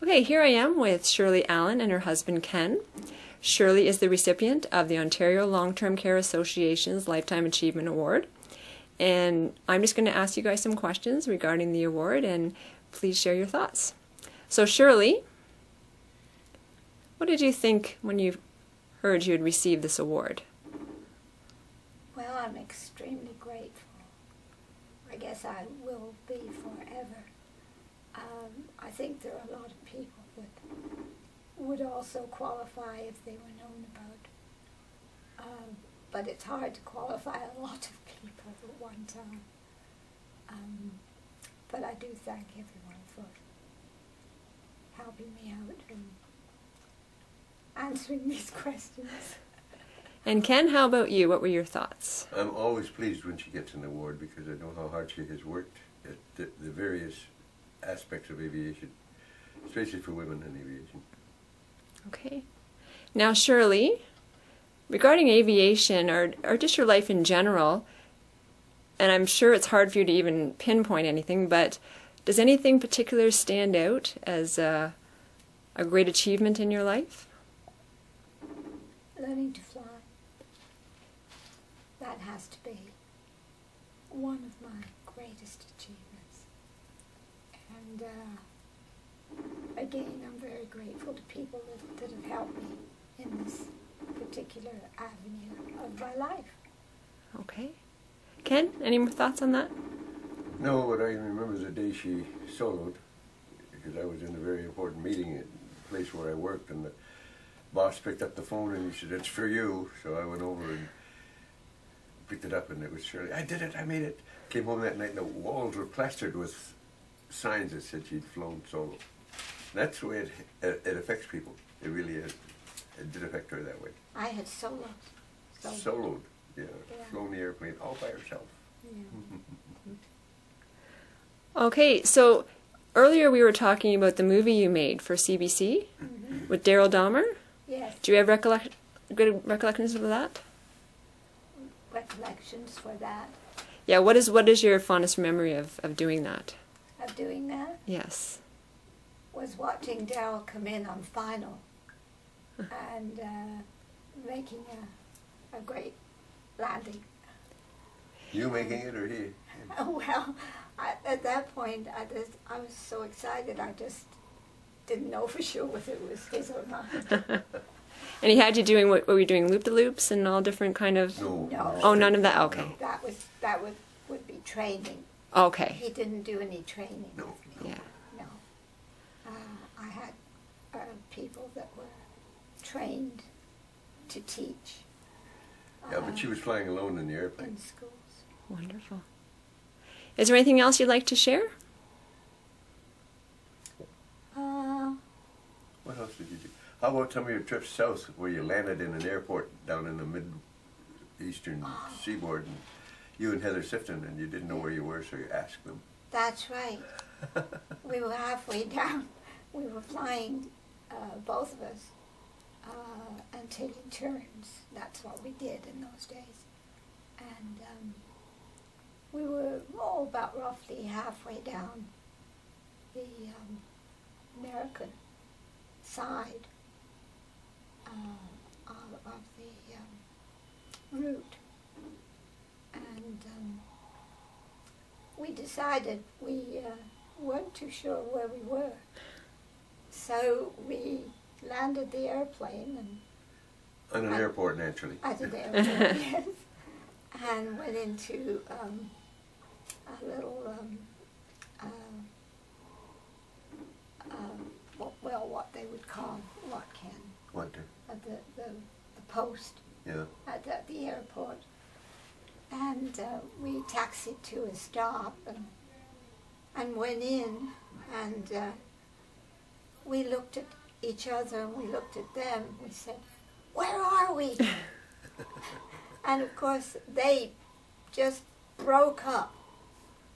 Okay, here I am with Shirley Allen and her husband Ken. Shirley is the recipient of the Ontario Long-Term Care Association's Lifetime Achievement Award. And I'm just going to ask you guys some questions regarding the award, and please share your thoughts. So Shirley, what did you think when you heard you had received this award? Well, I'm extremely grateful. I guess I will be forever. I think there are a lot of people that would also qualify if they were known about. But it's hard to qualify a lot of people at one time. But I do thank everyone for helping me out and answering these questions. And Ken, how about you? What were your thoughts? I'm always pleased when she gets an award because I know how hard she has worked at the various aspects of aviation, especially for women in aviation. Okay. Now Shirley, regarding aviation or just your life in general, and I'm sure it's hard for you to even pinpoint anything, but does anything particular stand out as a great achievement in your life? Learning to fly. That has to be one of my greatest achievements. And again, I'm very grateful to people that have helped me in this particular avenue of my life. Okay. Ken, any more thoughts on that? No, but I remember the day she soloed, because I was in a very important meeting at the place where I worked, and the boss picked up the phone and he said, "It's for you." So I went over and picked it up, and it was Shirley. I did it, I made it. Came home that night and the walls were plastered with signs that said she'd flown solo. That's the way it affects people. It really is. It did affect her that way. I had soloed. Soloed, yeah. Flown the airplane all by herself. Yeah. Okay, so earlier we were talking about the movie you made for CBC with Daryl Dahmer. Yes. Do you have good recollections of that? Recollections for that? Yeah, what is your fondest memory of doing that? Of doing that? Yes. Was watching Daryl come in on final and making a great landing. You making it or he? Well, at that point, I was so excited, I just didn't know for sure whether it was his or not. And he had you doing, what were you doing, loop-de-loops and all different kind of... No. Oh, none of that? Okay. That would be training. Okay. He didn't do any training. No. Yeah. No. I had people that were trained to teach. Yeah, but she was flying alone in the airplane. In schools. Wonderful. Is there anything else you'd like to share? What else did you do? How about some of your trips south where you landed in an airport down in the mid-eastern seaboard, and you and Heather Sifton, and you didn't know where you were, so you asked them. That's right. We were halfway down. We were flying, both of us, and taking turns. That's what we did in those days. And we were about roughly halfway down the American side of the route. And we decided we weren't too sure where we were. So we landed the airplane and On an airport, naturally. at an airport, yes, and went into a little, well, what they would call, what, Ken? What? The post Yeah. at the airport. And we taxied to a stop and went in, and we looked at each other and we looked at them. We said, "Where are we?" And of course they just broke up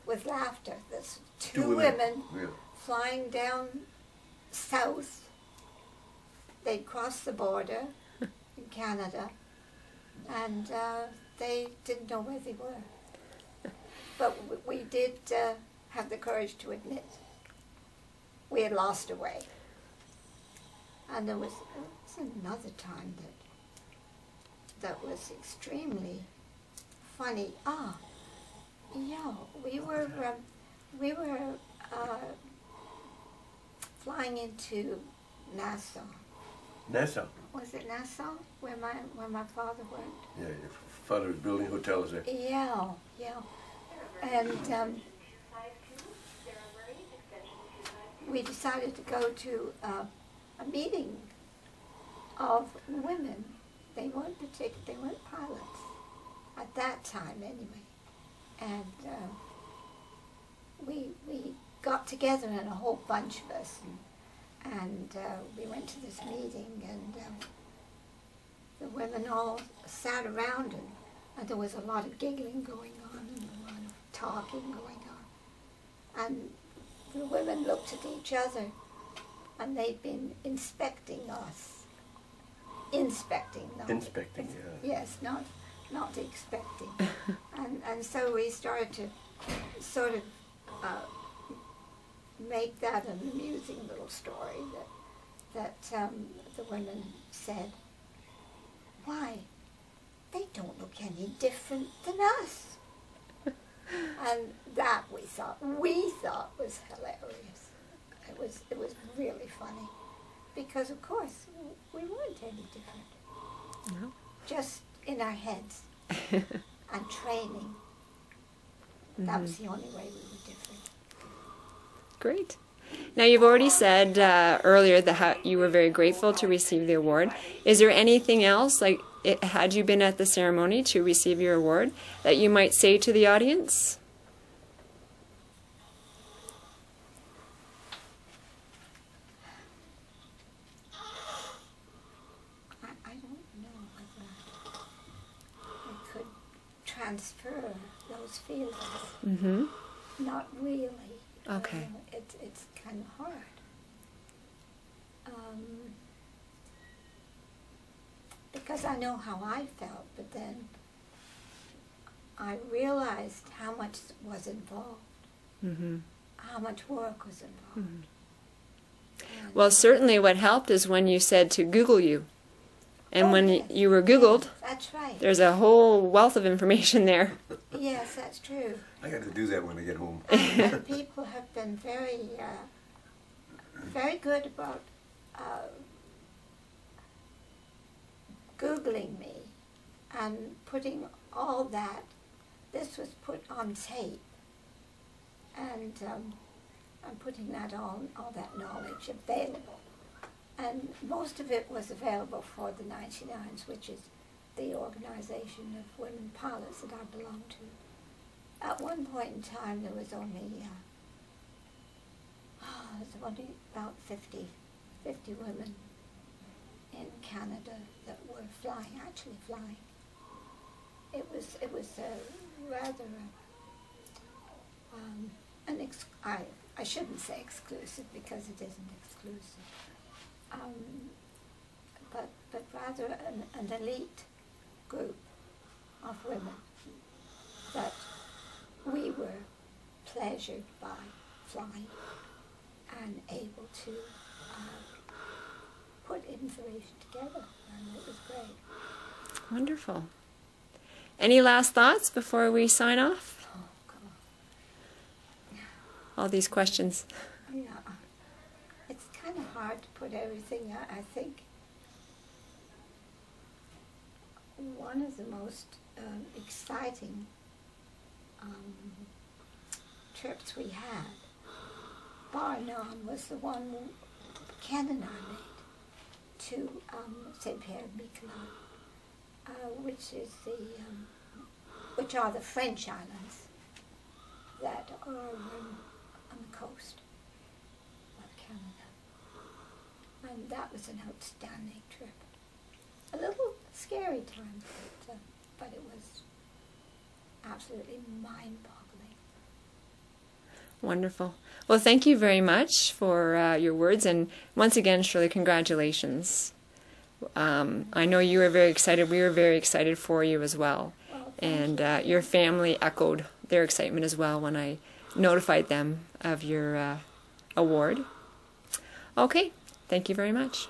with laughter. There's two women flying down south. They'd crossed the border in Canada, and they didn't know where they were. But we did have the courage to admit we had lost our way. And there was another time that was extremely funny. We were flying into Nassau. Nassau. Was it Nassau where my father worked? Yeah, your father was building hotels there. Yeah. And we decided to go to a meeting of women. They weren't pilots at that time anyway. And we got together, and a whole bunch of us, and we went to this meeting, and the women all sat around, and there was a lot of giggling going on and a lot of talking going on. And the women looked at each other, and they'd been inspecting us. Inspecting, yeah. Yes, not expecting. and so we started to sort of make that an amusing little story that the women said, "Why, they don't look any different than us." And that we thought was hilarious. It was really funny, because of course we weren't any different. No. Just in our heads and training. That was the only way we were different. Great. Now, you've already said earlier that you were very grateful to receive the award. Is there anything else, like had you been at the ceremony to receive your award, that you might say to the audience? I don't know whether I could transfer those feelings. Mm-hmm. Not really. Okay. It's kind of hard. Because I know how I felt, but then I realized how much was involved, how much work was involved. Well, certainly what helped is when you said to Google you. And when yes. you were Googled, That's right. there's a whole wealth of information there. Yes, that's true. I got to do that when I get home. And people have been very, very good about Googling me and putting all that. This was put on tape, and putting that on, all that knowledge available. And most of it was available for the 99s, which is the organization of women pilots that I belong to. At one point in time, there was only about 50 women in Canada that were actually flying. It was rather I shouldn't say exclusive, because it isn't exclusive. But rather an elite group of women that we were pleasured by flying and able to put information together, and it was great. Wonderful. Any last thoughts before we sign off? Oh, God. All these questions. Yeah. It's kind of hard to put everything out. I think one of the most exciting trips we had, bar none, was the one Ken and I made to St. Pierre Miquelon, which are the French islands that are on the coast of Canada. And that was an outstanding trip. A little scary time, but it was absolutely mind-boggling. Wonderful. Well, thank you very much for your words, and once again, Shirley, congratulations. I know you were very excited. We were very excited for you as well. And your family echoed their excitement as well when I notified them of your award. Okay, thank you very much.